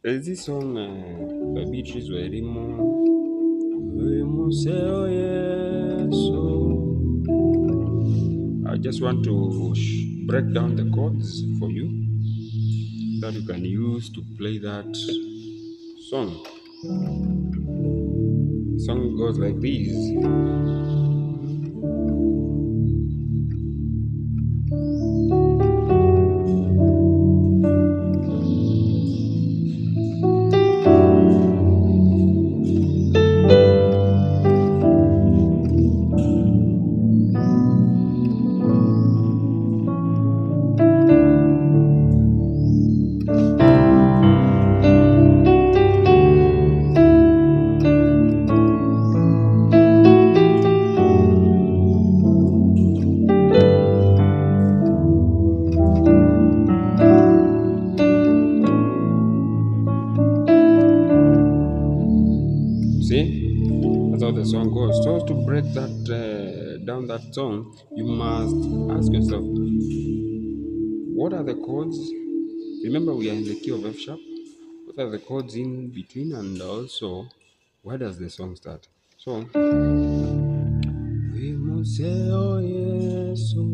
There's this song by Beatrice Werimo. WIMUSEO YESU. I just want to break down the chords for you that you can use to play that song. The song goes like this. See, that's how the song goes. So to break that down that song, you must ask yourself, what are the chords? Remember, we are in the key of F sharp. What are the chords in between, and also where does the song start? So, WIMUSEO YESU.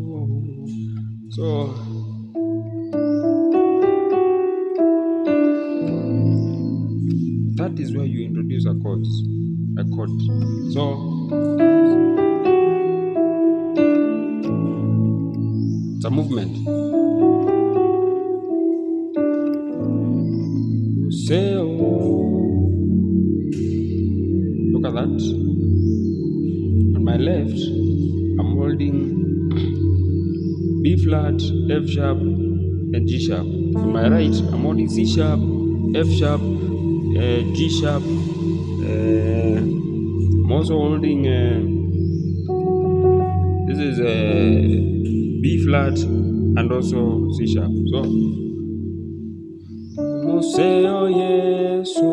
So that is where you introduce a chord. So it's a movement. Say, look at that. On my left, I'm holding B flat, F sharp, and G sharp. On my right, I'm holding C sharp, F sharp, G sharp. I'm also holding this is B flat and also C sharp. So WIMUSEO YESU.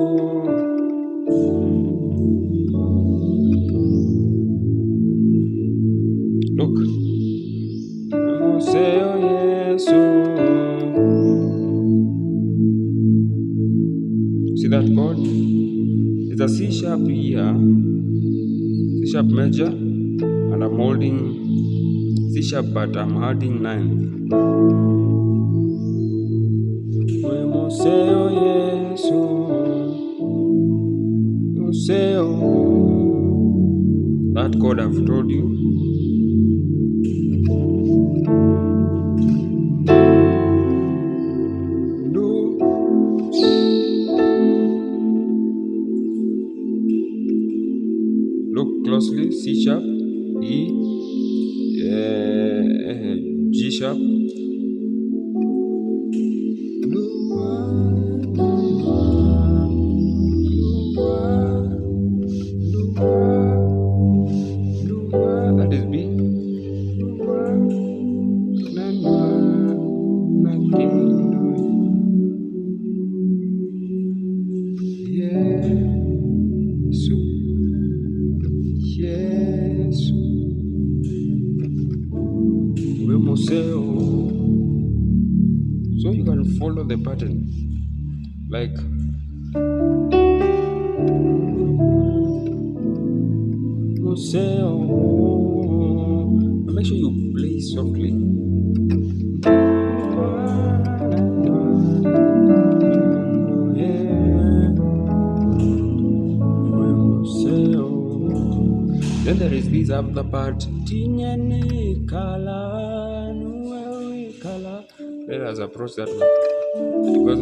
Look, WIMUSEO YESU. See that chord? It's a C sharp here, C sharp major, and I'm holding C sharp, but I'm adding 9. WIMUSEO YESU. WIMUSEO. That chord I've told you. Look closely. C sharp, E, G sharp. That is B. Yesu, WIMUSEO. So you can follow the pattern, like WIMUSEO. Make sure you play softly. Then there is this other part. Let us approach that one. Because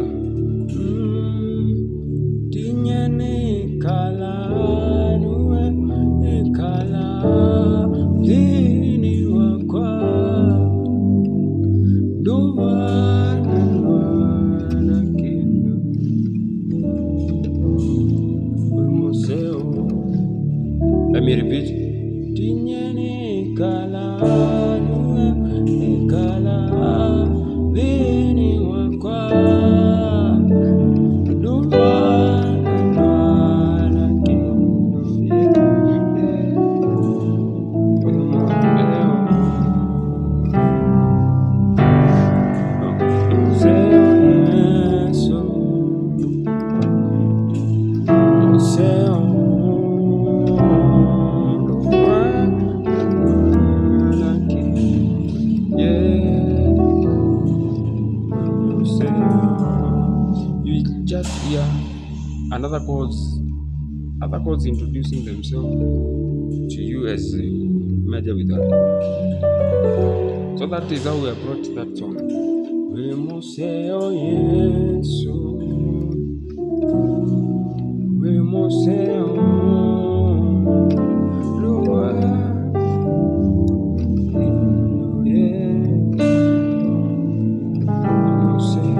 let me repeat. here, and other chords introducing themselves to you as major with that. So that is how we approach that song. WIMUSEO YESU, WIMUSEO Lua, WIMUSEO